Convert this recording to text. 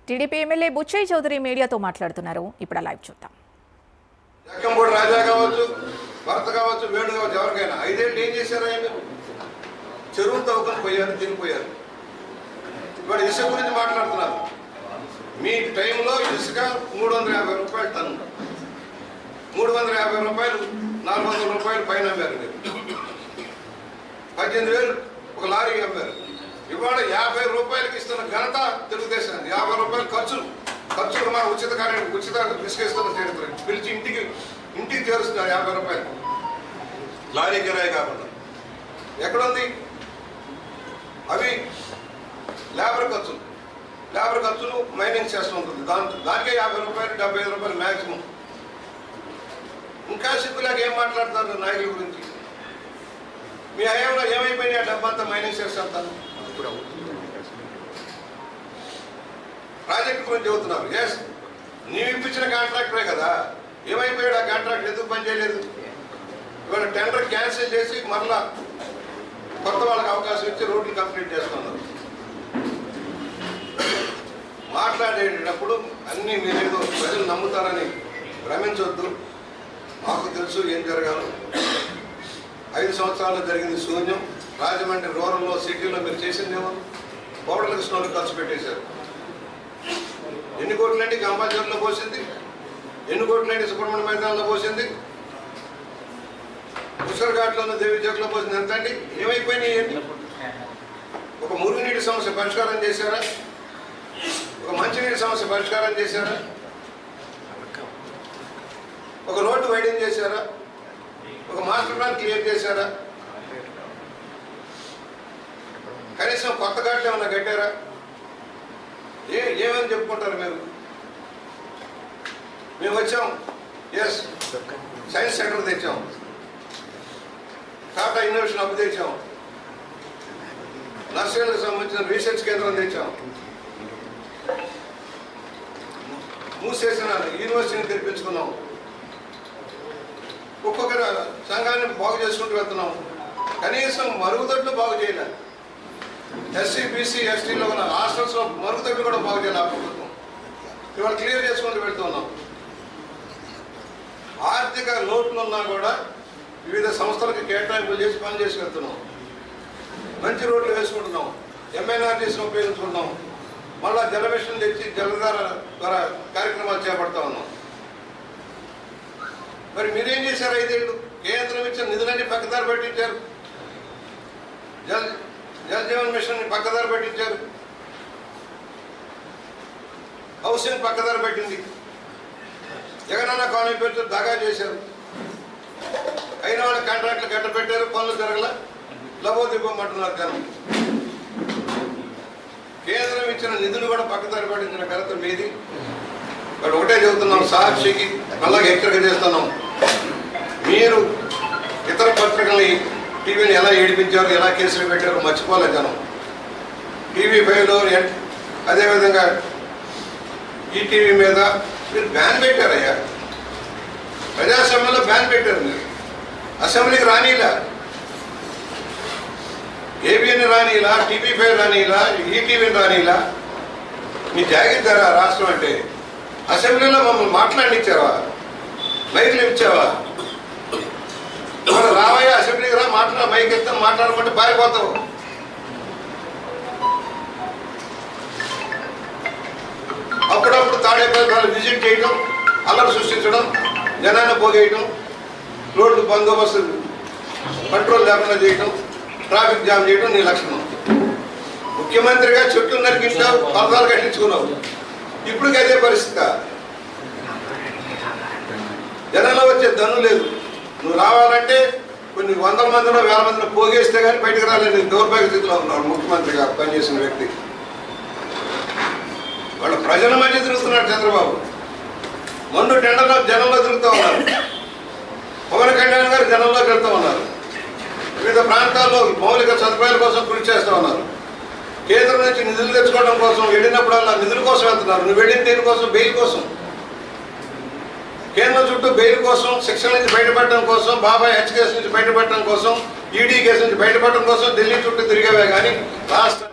TDP MLA Buchaiah Chowdary మీడియాతో మాట్లాడుతున్నారు. ఇప్పుడు లైవ్ చూద్దాం. జక్కంపూడి రాజా కావచ్చు, భర్త కావచ్చు, వేణు కావచ్చు, ఎవరికైనా 5 ఏళ్ళు ఏం చేశారా? మీరు చెరువు తవ్వుకొని పోయారు, తినిపోయారు. ఇవాడు ఇసుక గురించి మాట్లాడుతున్నారు. మీ టైంలో ఇసుక 350 రూపాయలు టన్ను, 350 రూపాయలు, 400 రూపాయలు పైన అమ్మారు. మీరు 18,000 ఒక లారీ అమ్మారు. ఇవాళ 50 రూపాయలకి ఇస్తున్న ఘనత తెలుగుదేశానికి. 50 రూపాయలు ఖర్చులు మన ఉచిత ఇసుకేస్తున్న చరిత్ర. పిలిచి ఇంటికి చేరుస్తున్నారు 50 రూపాయలు లారీ కిరాయి కాకుండా. ఎక్కడుంది? అవి లేబర్ ఖర్చులు మైనింగ్ చేస్తూ ఉంటుంది. దానికే 50 రూపాయలు, 75 రూపాయలు మ్యాక్సిమం. ఇంకా సిగ్గులేక ఏం మాట్లాడతారు నాయకుల గురించి? మీ హయాంలో ఏమైపోయినాయి? ఆ డబ్బంతా మైనింగ్ చేస్తాను. ప్రాజెక్టు గురించి చెబుతున్నారు. ఎస్, నీవు ఇప్పించిన కాంట్రాక్టరే కదా. ఏమైపోయాడు ఆ కాంట్రాక్ట్? ఎందుకు పనిచేయలేదు? ఇవాళ టెండర్ క్యాన్సిల్ చేసి మరలా కొత్త వాళ్ళకి అవకాశం ఇచ్చి రోడ్లు కంప్లీట్ చేస్తున్నారు. మాట్లాడేటప్పుడు అన్నీ మీరేదో ప్రజలు నమ్ముతారని భ్రమించవద్దు. మాకు తెలుసు ఏం జరగాలో. 5 సంవత్సరాల్లో జరిగింది శూన్యం. రాజమండ్రి రూరల్లో, సిటీలో మీరు చేసిందేమో పౌడర్ల కృష్ణలో ఖర్చు పెట్టేశారు. ఎన్ని కోట్లండి గంబాజర్లో పోసింది? ఎన్ని కోట్లండి సుబ్రహ్మణ్య మైదానంలో పోసింది? ఉషర్ఘాట్లోనూ దేవి చౌక్లో పోసింది ఎంత అండి? ఏమైపోయినాయి? ఒక మురుగునీటి సమస్య పరిష్కారం చేశారా? ఒక మంచినీటి సమస్య పరిష్కారం చేశారా? ఒక రోడ్డు వైడెన్ చేశారా? ఒక మాస్టర్ ప్లాన్ క్లియర్ చేశారా? కనీసం కొత్త ఘాట్లు ఏమన్నా కట్టారా? ఏమని చెప్పుకుంటారు మీరు? మేము వచ్చాం, ఎస్, సైన్స్ సెంటర్ తెచ్చాం, టాటా ఇన్నోవేషన్ హబ్ తెచ్చాం, నర్సరీలకు సంబంధించిన రీసెర్చ్ కేంద్రం తెచ్చాం, మూసేసిన యూనివర్సిటీని తెప్పించుకున్నాం, ఒక్కొక్కరు సంఘాన్ని బాగు చేసుకుంటూ వెళ్తున్నాం. కనీసం మరుగుదొడ్లు బాగు చేయలేదు. ఎస్సీ, బీసీ, ఎస్టీలో ఉన్న హాస్టల్స్లో మరుగుదొడ్లు కూడా బాగు చేయాలి. ఆ ప్రభుత్వం ఇవాళ క్లియర్ చేసుకుంటూ వెళ్తున్నాం. ఆర్థిక లోట్లు ఉన్నా కూడా వివిధ సంస్థలకు కేటాయింపులు చేసి పని చేసి వెళ్తున్నాం. మంచి రోడ్లు వేసుకుంటున్నాం. ఎంఎన్ఆర్టీసీని ఉపయోగించుకుంటున్నాం. మళ్ళా జలమిషన్ తెచ్చి జలధార ద్వారా కార్యక్రమాలు చేపడతా ఉన్నాం. మరి మీరేం చేశారు? 5 ఏళ్ళు కేంద్రం ఇచ్చిన నిధులన్నీ పక్కదారి పెట్టించారు. జల్ జీవన్ మిషన్ పక్కదారి పెట్టించారు. హౌసింగ్ పక్కదారి పెట్టింది. జగనన్న కాలనీ పేరుతో దగా చేశారు. అయిన వాళ్ళ కాంట్రాక్ట్లు కట్టబెట్టారు. పనులు జరగల, లబోదిబ్బమంటున్నారు. జనం కేంద్రం ఇచ్చిన నిధులు కూడా పక్కదారి పట్టించిన ఘనత మీది. బట్ ఒకటే చెబుతున్నాం, సాక్షికి మళ్ళా హెచ్చరిక చేస్తున్నాం. మీరు ఇతర పత్రికల్ని, టీవీని ఎలా ఏడిపించారు, ఎలా కేసులు పెట్టారో మర్చిపోలేదు జనం. TV5లో, అదేవిధంగా ఈటీవీ మీద మీరు బ్యాన్ పెట్టారయ్యా. ప్రజాస్వామ్యంలో బ్యాన్ పెట్టారు. మీరు అసెంబ్లీకి రానీలా, ఏబిఎన్ రానీలా, TV5 రానీలా, ఈటీవీని రానీలా. మీ జాగ్రత్త రాష్ట్రం అంటే. అసెంబ్లీలో మమ్మల్ని మాట్లాడిచ్చావా? మైకులు ఇచ్చావా? మనం రావయ్యా, అసెంబ్లీకి రా, మైక్ ఎత్తా, మాట్లాడమంటే పారిపోతావు. అప్పుడప్పుడు తాడేపల్లి విజిట్ చేయడం, అల్లరి సృష్టించడం, జనాన్ని పోగేయటం, రోడ్లు బందోబస్తు కంట్రోల్ లేకుండా చేయటం, ట్రాఫిక్ జామ్ చేయడం నీ లక్షణం. ముఖ్యమంత్రిగా చెట్లు నరికించావు, పరదాలు కట్టించుకున్నావు. ఇప్పుడు అదే పరిస్థితి. జనంలో వచ్చే దన్ను లేదు. నువ్వు రావాలంటే కొన్ని 100 మందిలో 1000 మందిలో పోగేస్తే కానీ బయటకు రాలేని దౌర్భాగ్య స్థితిలో ఉన్నాడు ముఖ్యమంత్రిగా పనిచేసిన వ్యక్తి. వాళ్ళు ప్రజల మధ్య తిరుగుతున్నాడు చంద్రబాబు. మొండు టెండర్లో జనంలో తిరుగుతూ ఉన్నారు. పవన్ కళ్యాణ్ గారు జనంలోకి వెళ్తూ ఉన్నారు. వివిధ ప్రాంతాల్లో మౌలిక సదుపాయాల కోసం కృషి చేస్తూ ఉన్నారు. కేంద్రం నుంచి నిధులు తెచ్చుకోవడం కోసం వెళ్ళినప్పుడల్లా నిధుల కోసం వెళ్తున్నారు. నువ్వు వెళ్ళిన దేనికోసం? బెయిల్ కోసం. కేంద్రం చుట్టూ బెయిల్ కోసం, శిక్షణ నుంచి బయటపడడం కోసం, బాబాయ్ హెచ్ కేసు నుంచి బయటపడడం కోసం, ఈడీ కేసు నుంచి బయటపడడం కోసం ఢిల్లీ చుట్టూ తిరిగేవే కానీ రాష్ట్ర